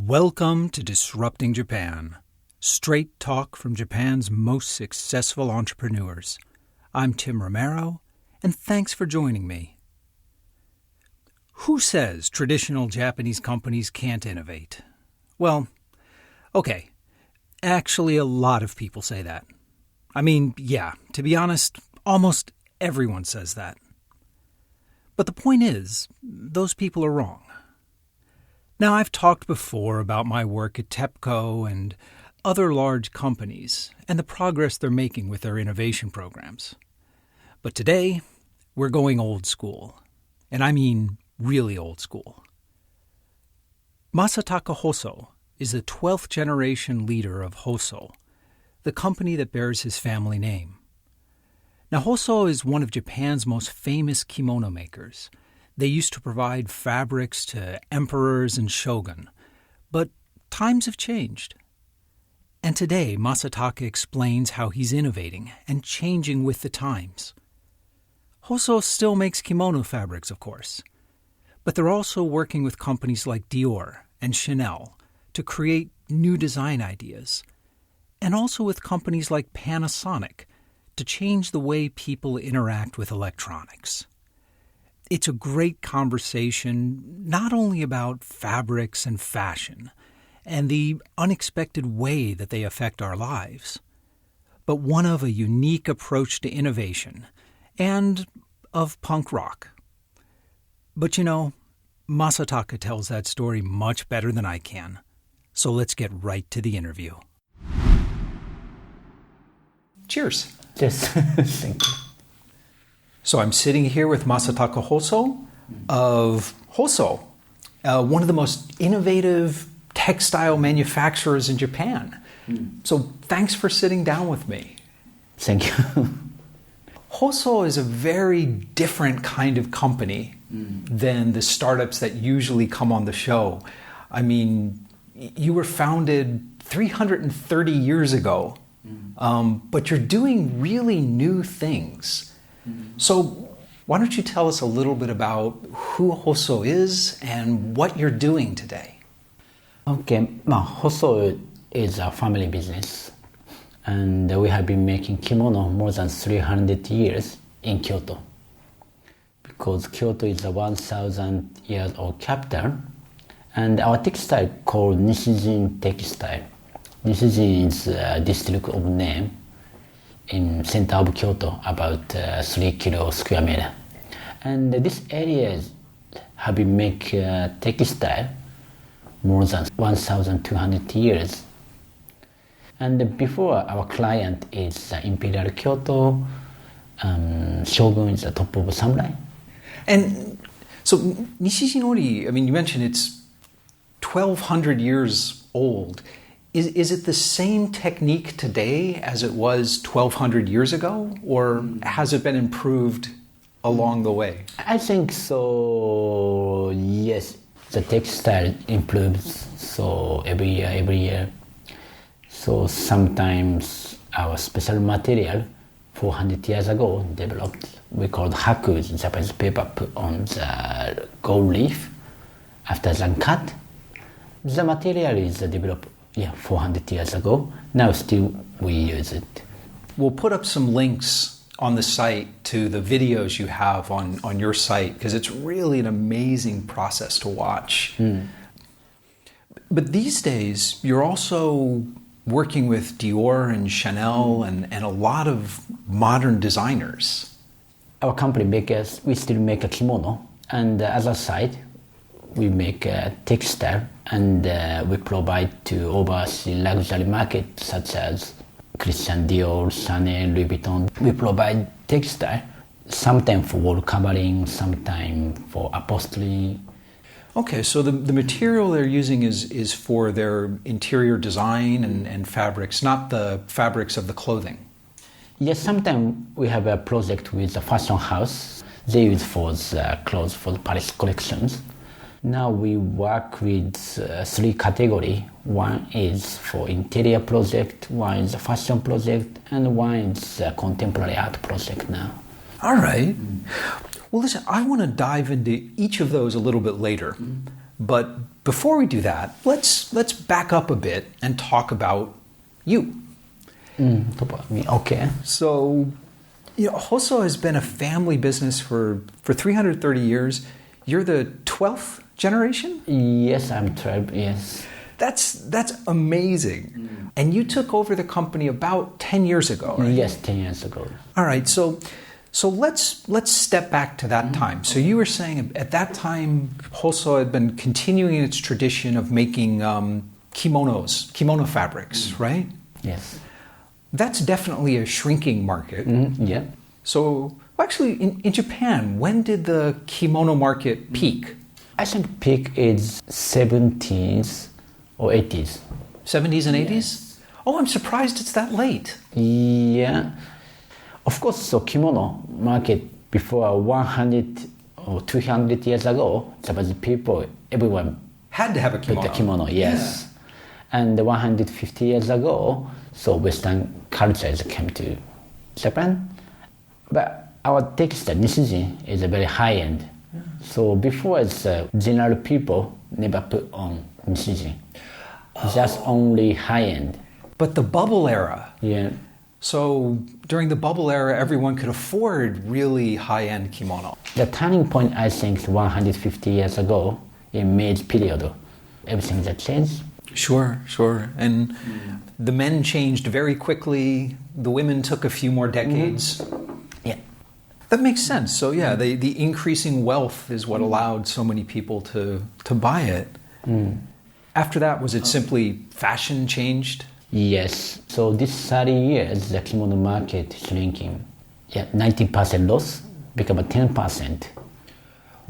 Welcome to Disrupting Japan, straight talk from Japan's most successful entrepreneurs. I'm Tim Romero, and thanks for joining me. Who says traditional Japanese companies can't innovate? Well, okay, actually a lot of people say that. I mean, yeah, to be honest, almost everyone says that. But the point is, those people are wrong. Now, I've talked before about my work at TEPCO and other large companies and the progress they're making with their innovation programs. But today, we're going old school. And I mean really old school. Masataka Hosoo is the 12th generation leader of Hosoo, the company that bears his family name. Now, Hosoo is one of Japan's most famous kimono makers. They used to provide fabrics to emperors and shogun, but times have changed. And today, Masataka explains how he's innovating and changing with the times. Hosoo still makes kimono fabrics, of course, but they're also working with companies like Dior and Chanel to create new design ideas, and also with companies like Panasonic to change the way people interact with electronics. It's a great conversation not only about fabrics and fashion and the unexpected way that they affect our lives, but one of a unique approach to innovation and of punk rock. But you know, Masataka tells that story much better than I can, so let's get right to the interview. Cheers. Yes, thank you. So I'm sitting here with Masataka Hosoo of Hosoo, one of the most innovative textile manufacturers in Japan. So thanks for sitting down with me. Thank you. Hosoo is a very different kind of company than the startups that usually come on the show. I mean, you were founded 330 years ago, but you're doing really new things. So why don't you tell us a little bit about who Hosoo is and what you're doing today? Okay, Hosoo is a family business, and we have been making kimono more than 300 years in Kyoto. Because Kyoto is a 1,000 years old capital, and our textile called Nishijin textile. Nishijin is a district of name in center of Kyoto, about 3 kilo square meter. And this area have been making textile more than 1,200 years. And before, our client is Imperial Kyoto, shogun is the top of samurai. And so Nishijinori, I mean, you mentioned it's 1,200 years old. Is it the same technique today as it was 1,200 years ago, or has it been improved along the way? I think so, yes. The textile improves so every year. So sometimes our special material 400 years ago developed, we called haku, Japanese paper, put on the gold leaf. After the cut, the material is developed 400 years ago. Now still we use it. We'll put up some links on the site to the videos you have on your site, because it's really an amazing process to watch. But these days, you're also working with Dior and Chanel and a lot of modern designers. Our company we still make a kimono, and the other side, we make a textile, and we provide to overseas luxury markets such as Christian Dior, Chanel, Louis Vuitton. We provide textile, sometimes for wall covering, sometimes for upholstery. Okay, so the material they're using is for their interior design and fabrics, not the fabrics of the clothing. Yes, sometimes we have a project with a fashion house. They use for the clothes for the Paris collections. Now we work with 3 categories. One is for interior project, one is a fashion project, and one is a contemporary art project now. All right. Well, listen, I want to dive into each of those a little bit later. But before we do that, let's back up a bit and talk about you. Talk about me. Okay. So, Hosoo has been a family business for 330 years. You're the 12th generation? Yes, I'm 12. Yes. That's amazing. And you took over the company about 10 years ago, right? Yes, 10 years ago. All right. So let's step back to that time. So you were saying at that time, Hosoo had been continuing its tradition of making kimono fabrics, right? Yes. That's definitely a shrinking market. Yeah. So actually, in Japan, when did the kimono market peak? I think peak is 70s or 80s. 70s and 80s? Oh, I'm surprised it's that late. Yeah. Of course, so kimono market before 100 or 200 years ago, Japanese people, everyone Had to have a kimono. put the kimono, yes. And 150 years ago, so Western cultures came to Japan. But our textile, Nishijin, is a very high-end. So before, it's general people never put on Nishijin. Just only high-end. But the bubble era. Yeah. So during the bubble era, everyone could afford really high-end kimono. The turning point, I think, 150 years ago, in Meiji period, everything that changed. Sure. And the men changed very quickly. The women took a few more decades. Yeah. That makes sense. So the increasing wealth is what allowed so many people to buy it. After that, was it simply fashion changed? Yes. So this 30 years, the kimono market shrinking. Yeah, 90% loss become a 10%.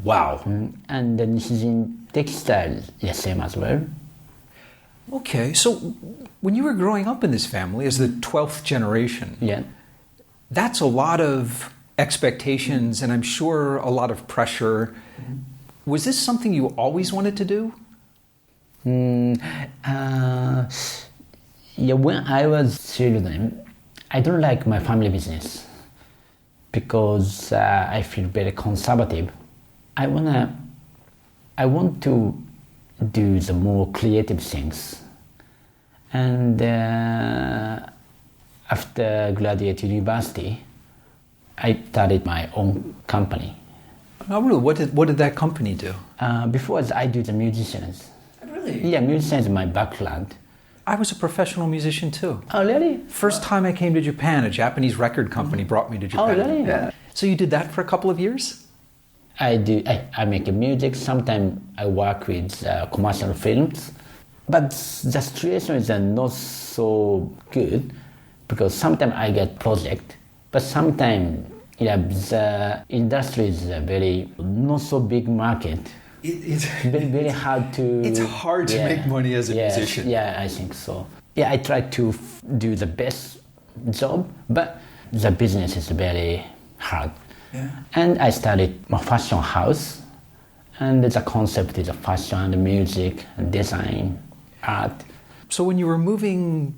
Wow. And the Nishijin textile, yeah, same as well. Okay, so when you were growing up in this family as the 12th generation, Yeah. that's a lot of expectations and I'm sure a lot of pressure. Was this something you always wanted to do? Yeah, when I was children, I don't like my family business because I feel very conservative. I want to do the more creative things. And after graduate university, I started my own company. Oh, really? What did that company do? Before I do the musicians. Really? Yeah, musicians is my background. I was a professional musician too. Oh, really? First time I came to Japan, a Japanese record company brought me to Japan. Oh, really? Yeah. So you did that for a couple of years? I do. I make music. Sometimes I work with commercial films, but the situation is not so good because sometimes I get project, but sometimes the industry is a very not so big market. It's Very hard to. It's hard to make money as a musician. Yeah, I think so. Yeah, I try to do the best job, but the business is very hard. Yeah. And I started my fashion house, and the concept is fashion, music, design, art. So when you were moving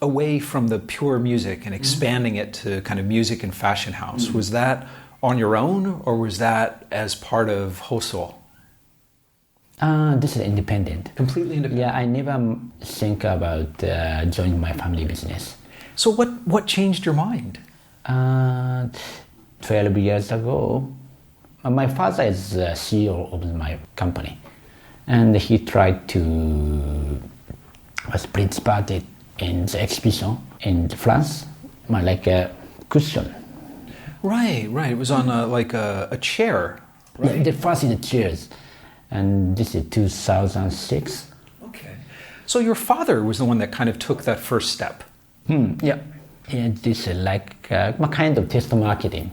away from the pure music and expanding it to kind of music and fashion house, was that on your own or was that as part of Hosoo? This is independent. Completely independent? Yeah, I never think about joining my family business. So what changed your mind? 12 years ago, my father is the CEO of my company, and he tried to participate in the exhibition in France, like a cushion. Right. It was on a chair. Right? The first is the chairs, and this is 2006. Okay. So your father was the one that kind of took that first step. Yeah. And this is like a kind of test marketing.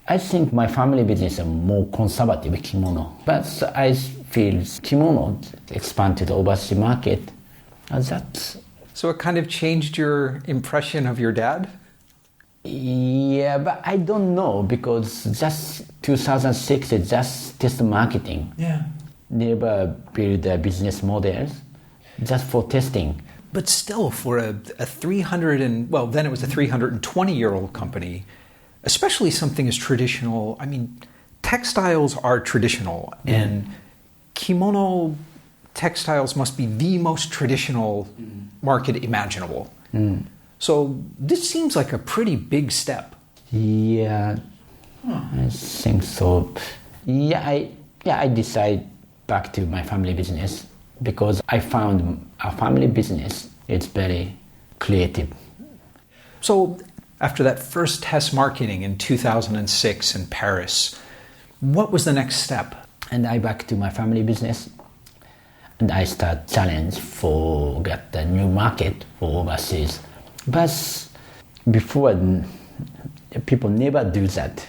I think my family business is more conservative kimono, but I feel kimono expand to the overseas market. So it kind of changed your impression of your dad? Yeah, but I don't know because just 2006 is just test marketing. Yeah. Never build a business models, just for testing. But still, for a 320-year-old company, especially something as traditional, I mean, textiles are traditional. And kimono textiles must be the most traditional market imaginable. So this seems like a pretty big step. Yeah, I think so. I decided back to my family business because I found a family business is very creative. So after that first test marketing in 2006 in Paris, what was the next step? And I back to my family business, and I start challenge for get the new market for overseas. But before, people never do that.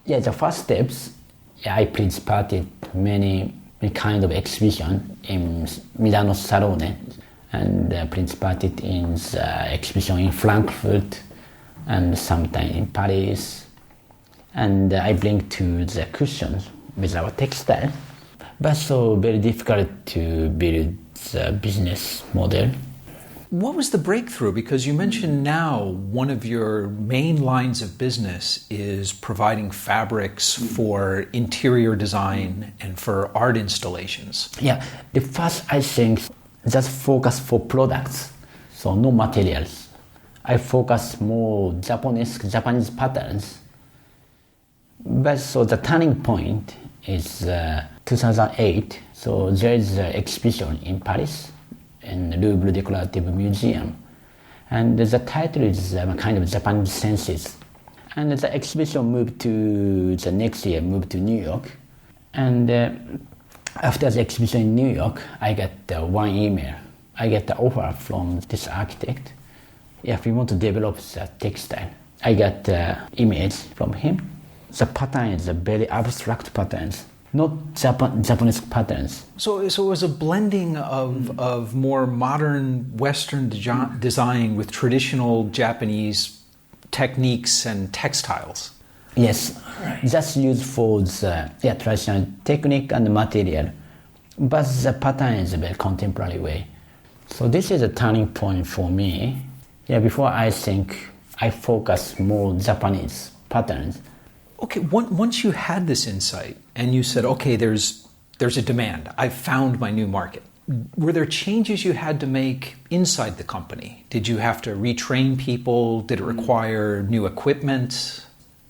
Yeah, the first steps, I participated many kind of exhibition in Milano Salone, and participated in the exhibition in Frankfurt, and sometimes in Paris. And I bring to the cushions with our textile. But so very difficult to build the business model. What was the breakthrough? Because you mentioned now one of your main lines of business is providing fabrics for interior design and for art installations. Yeah, the first I think just focus for products, so no materials. I focus more Japanese patterns. But so the turning point is 2008. So there is an exhibition in Paris, in the Louvre Decorative Museum, and the title is kind of Japanese senses. And the exhibition moved to the next year, moved to New York, and after the exhibition in New York, I get one email. I get the offer from this architect. If we want to develop the textile, I got image from him. The pattern is a very abstract patterns, not Japanese patterns. So it was a blending of more modern Western design with traditional Japanese techniques and textiles. Yes, right. Just used for the traditional technique and material, but the pattern is a very contemporary way. So this is a turning point for me. Yeah, before I think I focus more Japanese patterns. Okay, once you had this insight and you said, okay, there's a demand, I've found my new market, were there changes you had to make inside the company? Did you have to retrain people? Did it require new equipment?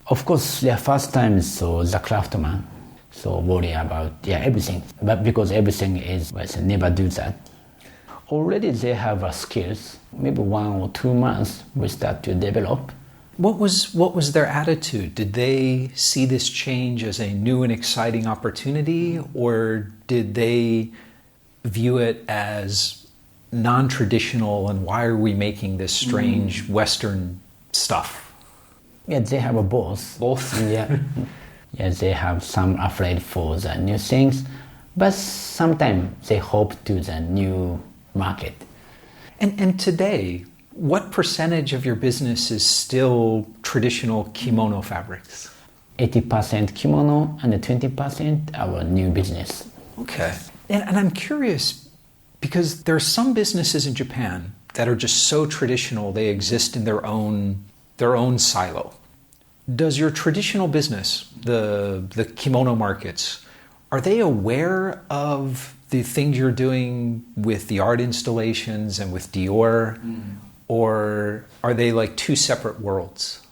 Of course, first time, so the craftsman, so worry about everything, but because everything is, never do that. Already they have skills, maybe 1 or 2 months we start to develop. What was their attitude? Did they see this change as a new and exciting opportunity, or did they view it as non-traditional and why are we making this strange Western stuff? Yeah, they have both. Both? Yeah. Yeah, they have some afraid for the new things, but sometimes they hope to the new market. And today, what percentage of your business is still traditional kimono fabrics? 80% kimono and 20% our new business. Okay. And I'm curious, because there are some businesses in Japan that are just so traditional, they exist in their own silo. Does your traditional business, the kimono markets, are they aware of the things you're doing with the art installations and with Dior? Or are they like two separate worlds?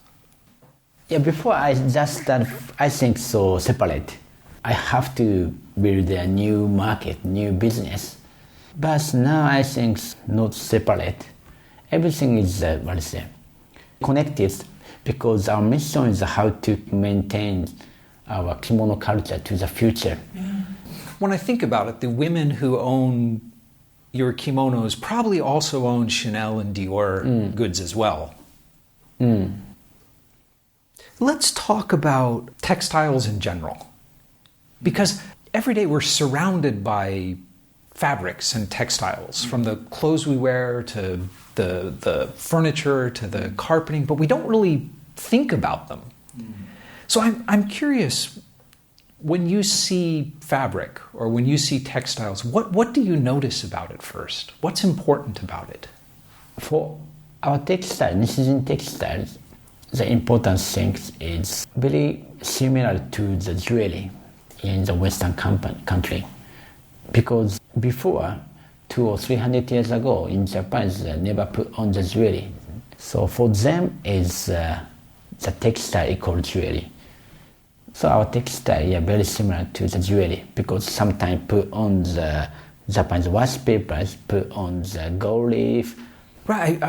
Yeah, before I just start, I think so separate. I have to build a new market, new business. But now I think not separate. Everything is, connected, because our mission is how to maintain our kimono culture to the future. Yeah. When I think about it, the women who own your kimonos probably also own Chanel and Dior goods as well. Let's talk about textiles in general. Because every day we're surrounded by fabrics and textiles, from the clothes we wear to the furniture to the carpeting, but we don't really think about them. So I'm curious, when you see fabric or when you see textiles, what do you notice about it first? What's important about it? For our textile, Nishin textiles, the important thing is very similar to the jewelry in the Western country. Because before, 200 or 300 years ago, in Japan, they never put on the jewelry. So for them, it's the textile equal jewelry. So our textile are very similar to the jewelry because sometimes put on the Japanese wallpapers, put on the gold leaf. Right,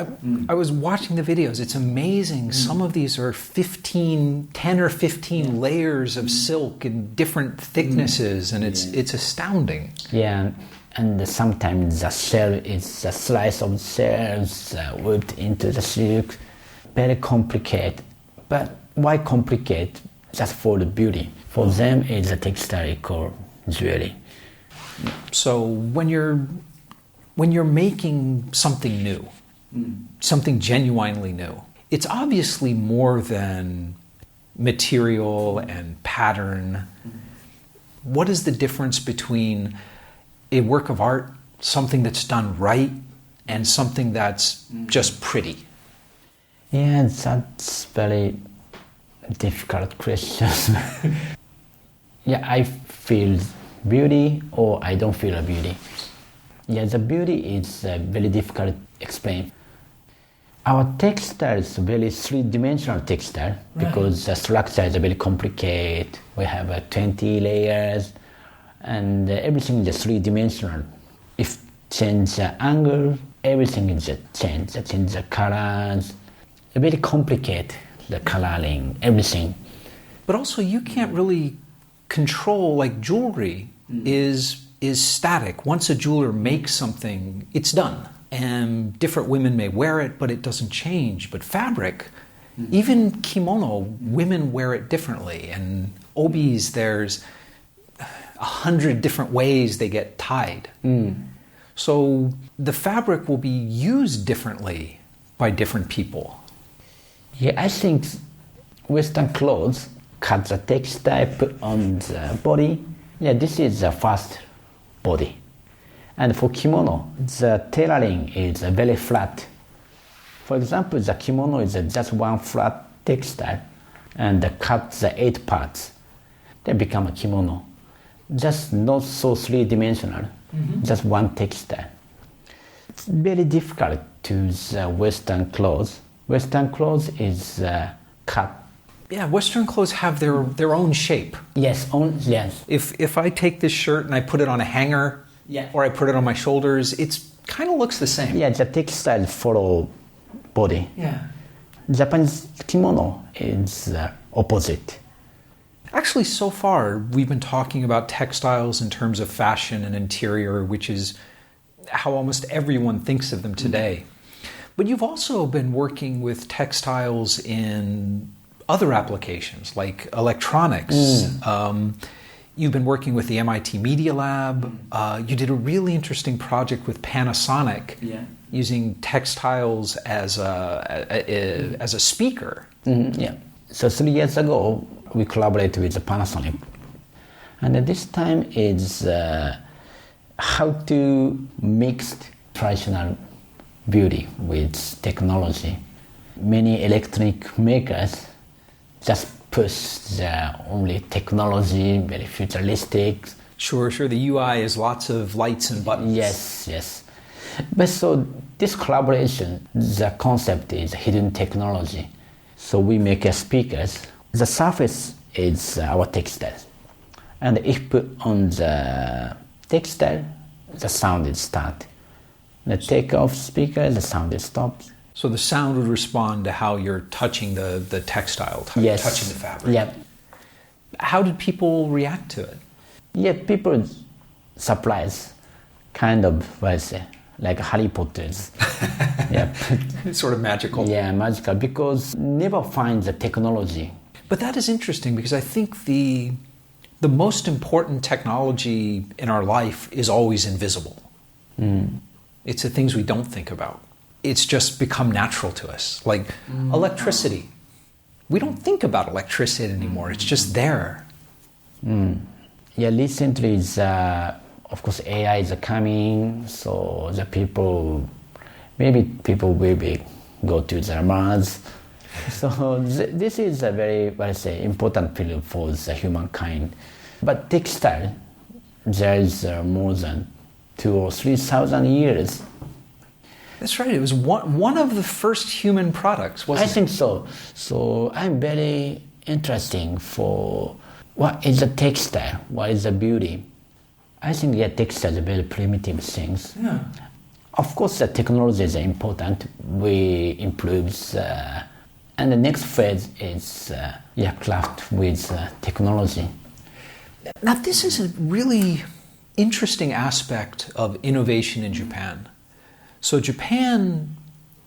I was watching the videos. It's amazing. Some of these are 10 or 15 layers of silk in different thicknesses, and it's astounding. Yeah, and sometimes the shell is a slice of shells whipped into the silk. Very complicated. But why complicate? Just for the beauty. For them, it's a textile equal jewelry. So when you're making something new, something genuinely new, it's obviously more than material and pattern. What is the difference between a work of art, something that's done right, and something that's just pretty? Yeah, that's very difficult question. Yeah, I feel beauty or I don't feel a beauty. Yeah, the beauty is very difficult to explain. Our textile is very three-dimensional textile because the structure is very complicated. We have 20 layers and everything is three-dimensional. If change the angle, everything is change the colors. Very complicated, the coloring, everything. But also you can't really control, like jewelry is static. Once a jeweler makes something, it's done. And different women may wear it, but it doesn't change. But fabric, even kimono, women wear it differently. And obis, there's 100 different ways they get tied. So the fabric will be used differently by different people. Yeah, I think Western clothes cut the textile, put on the body. Yeah, this is the first body. And for kimono, the tailoring is very flat. For example, the kimono is just one flat textile and cut the 8 parts. They become a kimono. Just not so three-dimensional, just one textile. It's very difficult to the Western clothes. Western clothes is cut. Yeah, Western clothes have their own shape. Yes, yes. If I take this shirt and I put it on a hanger, or I put it on my shoulders, it kind of looks the same. Yeah, the textile follow body. Yeah. Japanese kimono is opposite. Actually, so far, we've been talking about textiles in terms of fashion and interior, which is how almost everyone thinks of them today. But you've also been working with textiles in other applications, like electronics. You've been working with the MIT Media Lab. You did a really interesting project with Panasonic using textiles as a speaker. Yeah. So 3 years ago, we collaborated with Panasonic. And this time is how to mix traditional beauty with technology. Many electronic makers just push their only technology, very futuristic. Sure. The UI is lots of lights and buttons. Yes. But so this collaboration, the concept is hidden technology. So we make speakers. The surface is our textile. And if put on the textile, the sound is start. The take off speaker, the sound is stopped. So the sound would respond to how you're touching the textile, touching the fabric. Yeah. How did people react to it? Yeah, people surprised, kind of, what I say, like Harry Potter's. Yeah. It's sort of magical. Yeah, magical, because never find the technology. But that is interesting because I think the most important technology in our life is always invisible. It's the things we don't think about. It's just become natural to us, like electricity. We don't think about electricity anymore. It's just there. Yeah, recently, of course, AI is coming, so maybe people will go to the Mars. So this is a very, important field for the humankind. But textile there is more than 2,000 or 3,000 years. That's right. It was one of the first human products, wasn't it? I think so. So I'm very interesting for what is the textile, what is the beauty. I think textiles are very primitive things. Yeah. Of course, the technology is important. We improve, and the next phase is craft with technology. Now, this is a really interesting aspect of innovation in Japan. So Japan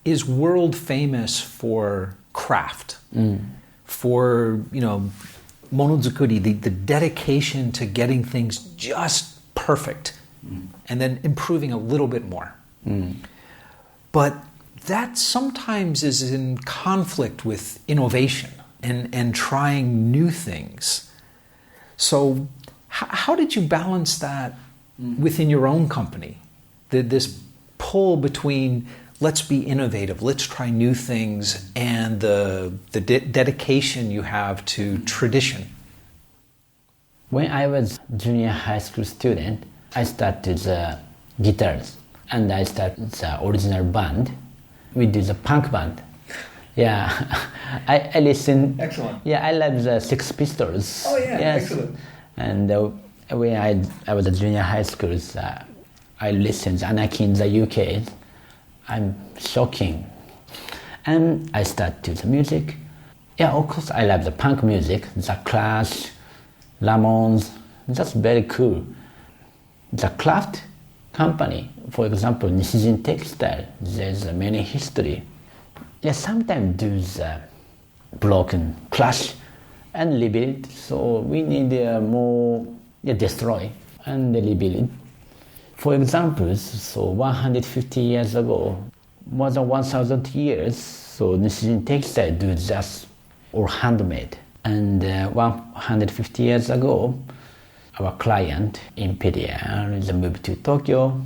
is world famous for craft, for, monozukuri, the dedication to getting things just perfect, and then improving a little bit more. But that sometimes is in conflict with innovation and trying new things. So how did you balance that within your own company? This pull between let's be innovative, let's try new things, and the dedication you have to tradition. When I was junior high school student, I started the guitars and I started the original band. We do the punk band. Yeah, I listen. Excellent. Yeah, I love the Sex Pistols. Oh yeah, yes. excellent. And when I was a junior high school, I listened to Anarchy in the UK. I'm shocking. And I started the music. Yeah, of course I love the punk music, the Clash, Ramones. That's very cool. The craft company, for example, Nishijin Textile, there's many history. Yeah, sometimes do the broken, crash, and rebuild. So we need more destroy and rebuild. For example, so 150 years ago, more than 1,000 years, so Nishijin Textile do just or handmade. And 150 years ago, our client, Imperial, moved to Tokyo,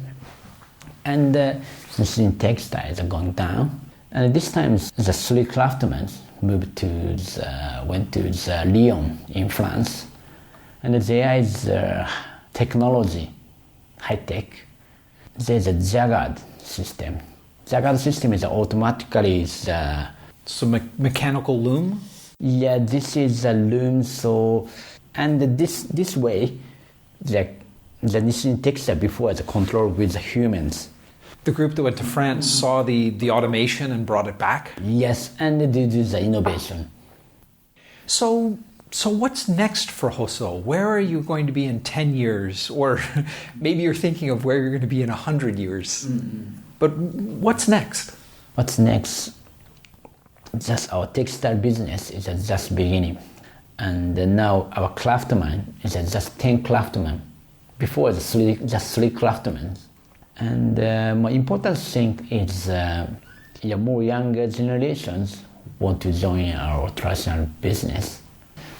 and Nishijin Textile is going down. And this time, the three craftsmen went to Lyon in France, and there is technology, high tech. There's a Jagged system. Jagged system is automatically So mechanical loom? Yeah, this is a loom. So, and this way, the Nishijin Textile before is controlled with the humans. The group that went to France saw the automation and brought it back? Yes, and they do the innovation. So what's next for Hosoo? Where are you going to be in 10 years? Or maybe you're thinking of where you're going to be in 100 years. Mm-hmm. But what's next? What's next? Just our textile business is just beginning. And now our craftsman is just 10 craftsmen. Before, just three craftsmen. And more important thing is more younger generations want to join our traditional business.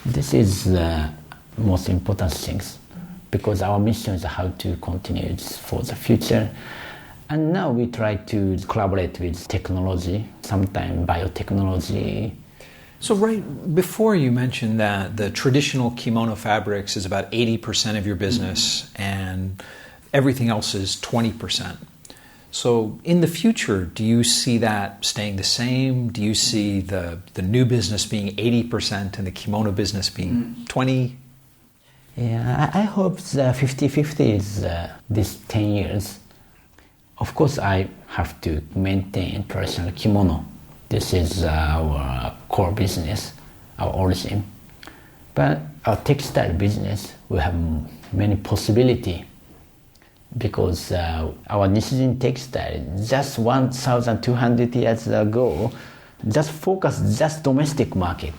This is the most important things because our mission is how to continue for the future. And now we try to collaborate with technology, sometimes biotechnology. So right before you mentioned that the traditional kimono fabrics is about 80% of your business and everything else is 20%. So in the future, do you see that staying the same? Do you see the new business being 80% and the kimono business being 20%? Yeah, I hope the 50-50 is this 10 years. Of course, I have to maintain traditional kimono. This is our core business, our origin. But our textile business, we have many possibilities because our Nishijin Textile, just 1,200 years ago, just focused just domestic market.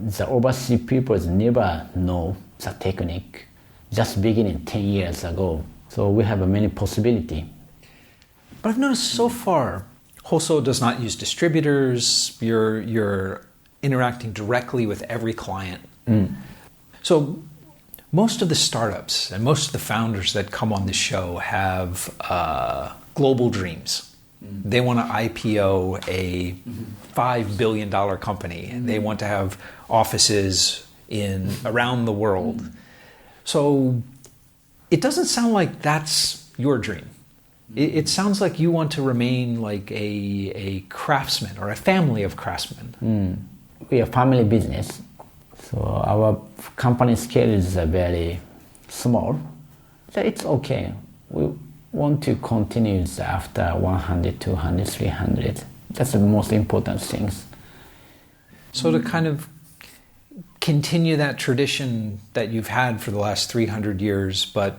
The overseas people never know the technique, just beginning 10 years ago. So we have many possibilities. But I've noticed so far, Hosoo does not use distributors. You're interacting directly with every client. So most of the startups and most of the founders that come on this show have global dreams. They want to IPO a $5 billion company. And they want to have offices around the world. So it doesn't sound like that's your dream. It sounds like you want to remain like a craftsman or a family of craftsmen. We are family business, so our company scale is very small. So it's okay. We want to continue after 100, 200, 300. That's the most important things. So to kind of continue that tradition that you've had for the last 300 years, but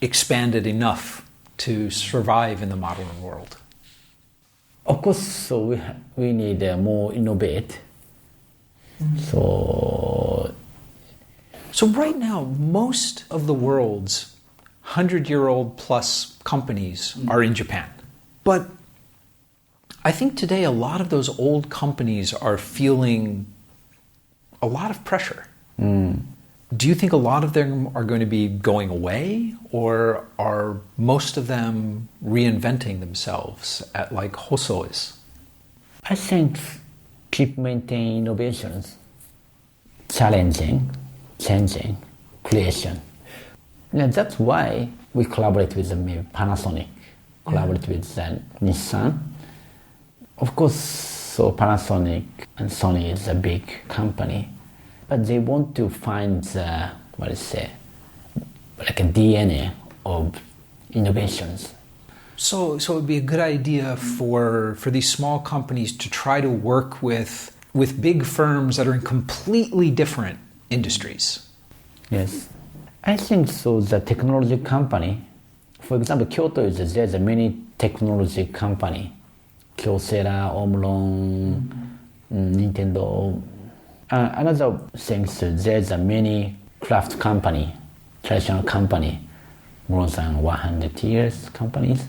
expand it enough to survive in the modern world. Of course, so we need more innovate. So right now, most of the world's 100-year-old plus companies are in Japan. But I think today a lot of those old companies are feeling a lot of pressure. Do you think a lot of them are going to be going away, or are most of them reinventing themselves like Hosoo is? I think keep maintaining innovations, challenging, changing, creation. Yeah, that's why we collaborate with maybe Panasonic, collaborate with Nissan. Of course, so Panasonic and Sony is a big company, but they want to find like a DNA of innovations. So it would be a good idea for these small companies to try to work with big firms that are in completely different industries. Yes. I think so. The technology company, for example, Kyoto there's a many technology company. Kyocera, Omron, Nintendo. Another thing is there's a many craft company, traditional company, more than 100 years companies,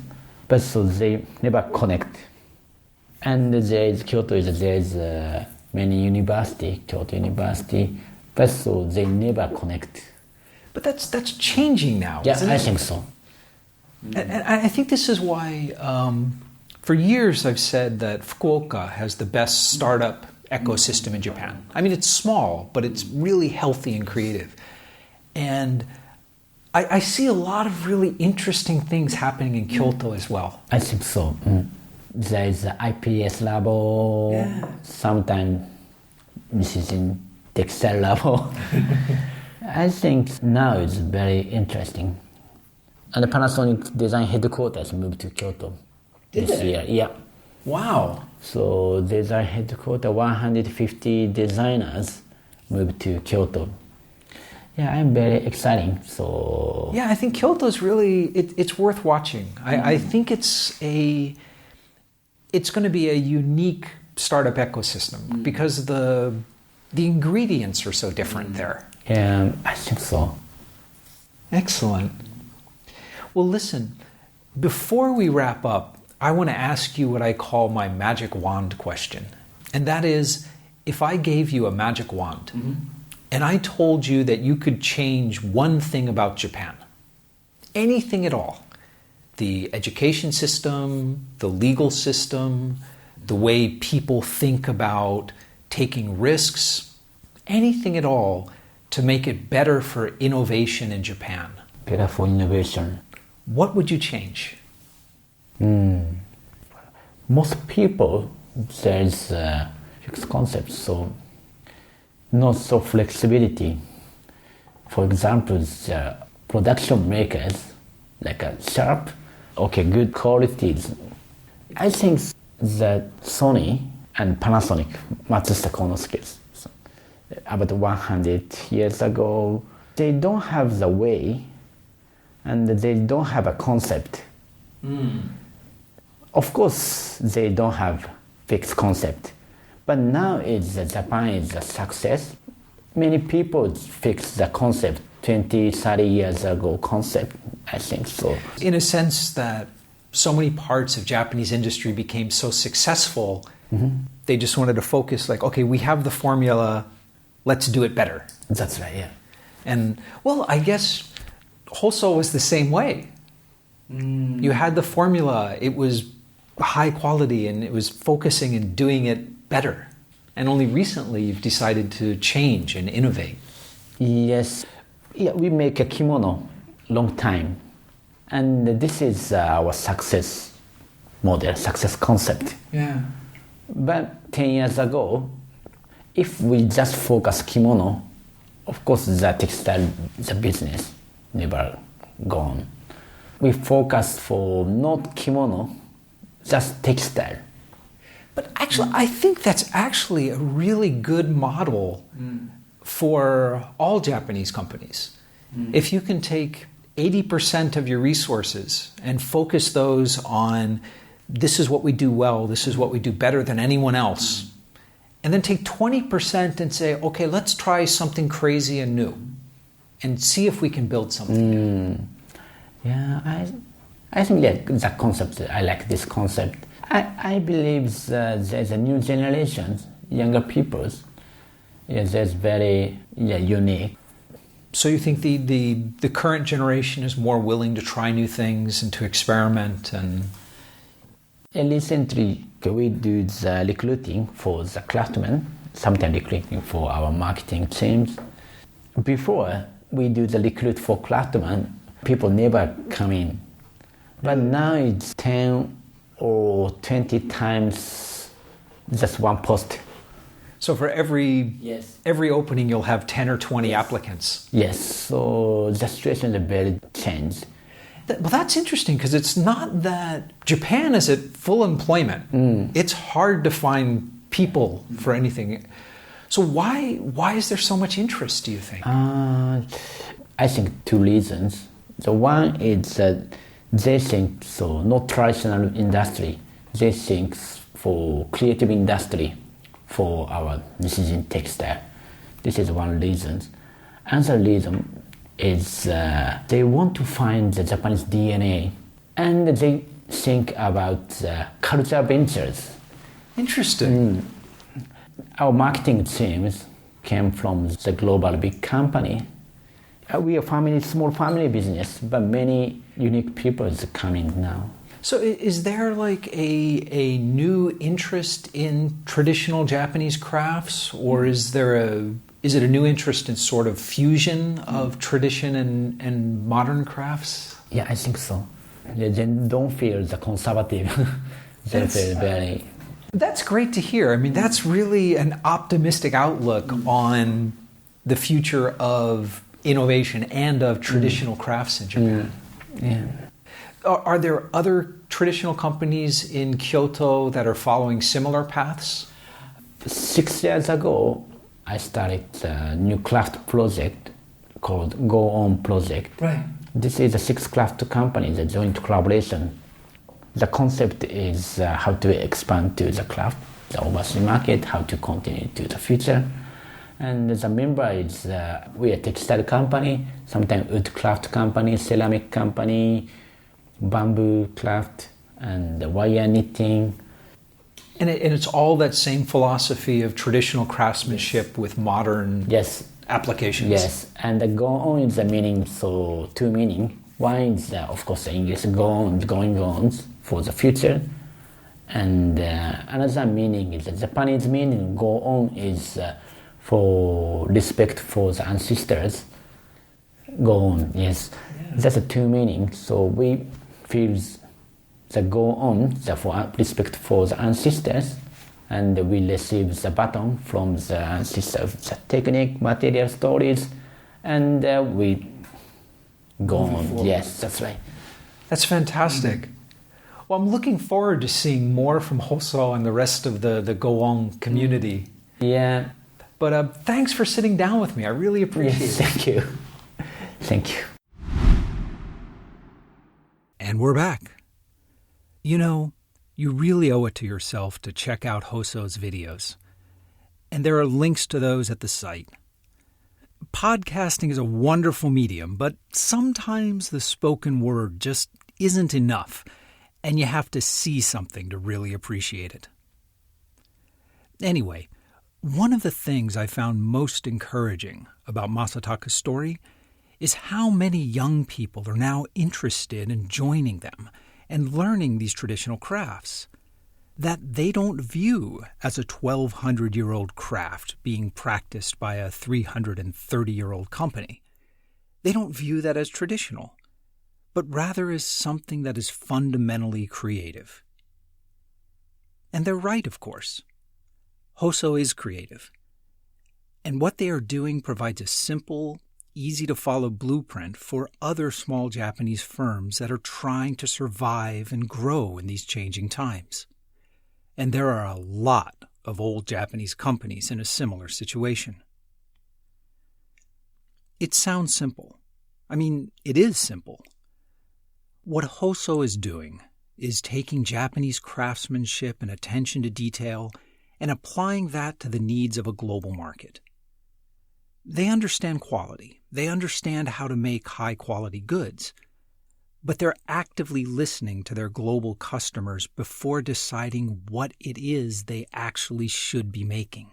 but so they never connect. And there's many university, Kyoto University, but so they never connect. But that's changing now. Yeah, isn't I it? think so. And I think this is why, for years I've said that Fukuoka has the best startup ecosystem in Japan. I mean, it's small, but it's really healthy and creative. And I see a lot of really interesting things happening in Kyoto as well. I think so. There is the IPS labo. Yeah. Sometimes this is in textile labo. I think now it's very interesting. And the Panasonic design headquarters moved to Kyoto this year. Yeah. Wow. So design headquarters, 150 designers moved to Kyoto. Yeah, I'm very exciting. So yeah, I think Kyoto is really it's worth watching. I think it's going to be a unique startup ecosystem because the ingredients are so different there. Yeah, I think so. Excellent. Well, listen, before we wrap up, I want to ask you what I call my magic wand question. And that is, if I gave you a magic wand and I told you that you could change one thing about Japan, anything at all, the education system, the legal system, the way people think about taking risks, anything at all to make it better for innovation in Japan, Better for innovation. what would you change? Most people, there's a fixed concept, so not so flexibility. For example, the production makers, like a sharp, good qualities. I think that Sony and Panasonic, Matsushita Konosuke, about 100 years ago, they don't have the way and they don't have a concept. Of course, they don't have fixed concept. But now Japan is a success. Many people fixed the concept 20, 30 years ago concept, I think so. In a sense that so many parts of Japanese industry became so successful, they just wanted to focus like, okay, we have the formula, let's do it better. That's right, yeah. And, well, I guess Hosoo was the same way. You had the formula, it was high quality, and it was focusing and doing it better. And only recently you've decided to change and innovate. Yes. Yeah, we make a kimono long time. And this is our success model, success concept. Yeah. But 10 years ago, if we just focus kimono, of course the textile, the business never gone. We focused for not kimono, just textile. But actually, I think that's actually a really good model for all Japanese companies. If you can take 80% of your resources and focus those on this is what we do well, this is what we do better than anyone else, and then take 20% and say, okay, let's try something crazy and new and see if we can build something. Yeah, I think that concept, I like this concept. I believe there's a new generation, younger people, that's very unique. So you think the current generation is more willing to try new things and to experiment? And recently, we do the recruiting for the craftsmen, sometimes recruiting for our marketing teams. Before we do the recruit for craftsmen, people never come in. But now it's 10 or 20 times just one post. So for every opening, you'll have 10 or 20 applicants. Yes, so the situation is very changed. Well, that's interesting because it's not that Japan is at full employment. It's hard to find people for anything. So why is there so much interest, do you think? I think two reasons. The one is that they think so not traditional industry. They think for creative industry for our Nishin textile. This is one reason. Another reason is they want to find the Japanese DNA and they think about culture ventures. Interesting. Our marketing teams came from the global big company. We are small family business, but many unique people are coming now. So is there like a new interest in traditional Japanese crafts, or is it a new interest in sort of fusion of tradition and modern crafts? Yeah, I think so. They don't feel the conservative. They feel very... That's great to hear. I mean, that's really an optimistic outlook on the future of innovation and of traditional crafts in Japan. Yeah. Are there other traditional companies in Kyoto that are following similar paths? 6 years ago, I started a new craft project called Go On Project. Right. This is a 6 craft companies, a joint collaboration. The concept is how to expand to the craft, the overseas market, how to continue to the future. And the member is we are a textile company, sometimes wood craft company, ceramic company, bamboo craft, and wire knitting. And it's all that same philosophy of traditional craftsmanship with modern applications. Yes, and the go on is the meaning, so two meaning. One is, of course, the English go on, going on for the future. And another meaning is the Japanese meaning, go on is for respect for the ancestors. Go on, yes. That's a two meaning. So we feel the go on, the for respect for the ancestors, and we receive the baton from the ancestors, the technique, material, stories, and we go on. Yes, that's right. That's fantastic. Well, I'm looking forward to seeing more from Hosoo and the rest of the Go-On community. Yeah. But thanks for sitting down with me. I really appreciate it. Thank you. Thank you. And we're back. You know, you really owe it to yourself to check out Hosoo's videos. And there are links to those at the site. Podcasting is a wonderful medium, but sometimes the spoken word just isn't enough, and you have to see something to really appreciate it. Anyway, one of the things I found most encouraging about Masataka's story is how many young people are now interested in joining them and learning these traditional crafts that they don't view as a 1,200-year-old craft being practiced by a 330-year-old company. They don't view that as traditional. but rather as something that is fundamentally creative. And they're right, of course. Hosoo is creative. And what they are doing provides a simple, easy-to-follow blueprint for other small Japanese firms that are trying to survive and grow in these changing times. And there are a lot of old Japanese companies in a similar situation. It sounds simple. I mean, it is simple. What Hosoo is doing is taking Japanese craftsmanship and attention to detail and applying that to the needs of a global market. They understand quality. They understand how to make high-quality goods. But they're actively listening to their global customers before deciding what it is they actually should be making.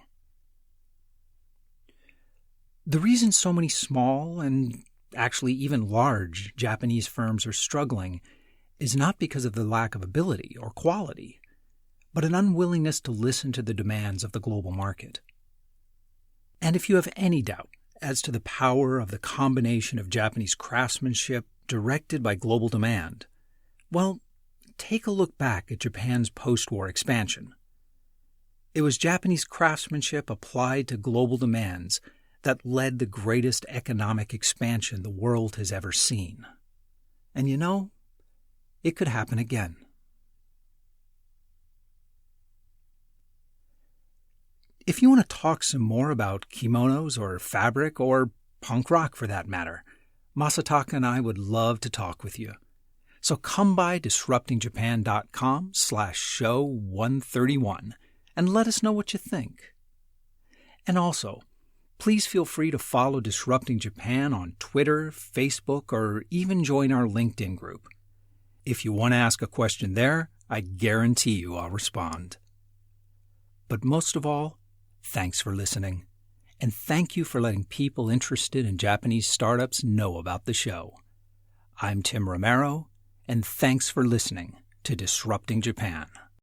The reason so many small and actually even large Japanese firms are struggling is not because of the lack of ability or quality, but an unwillingness to listen to the demands of the global market. And if you have any doubt as to the power of the combination of Japanese craftsmanship directed by global demand, well, take a look back at Japan's post-war expansion. It was Japanese craftsmanship applied to global demands that led the greatest economic expansion the world has ever seen. And you know, it could happen again. If you want to talk some more about kimonos or fabric or punk rock for that matter, Masataka and I would love to talk with you. So come by disruptingjapan.com/show131 and let us know what you think. And also, please feel free to follow Disrupting Japan on Twitter, Facebook, or even join our LinkedIn group. If you want to ask a question there, I guarantee you I'll respond. But most of all, thanks for listening. And thank you for letting people interested in Japanese startups know about the show. I'm Tim Romero, and thanks for listening to Disrupting Japan.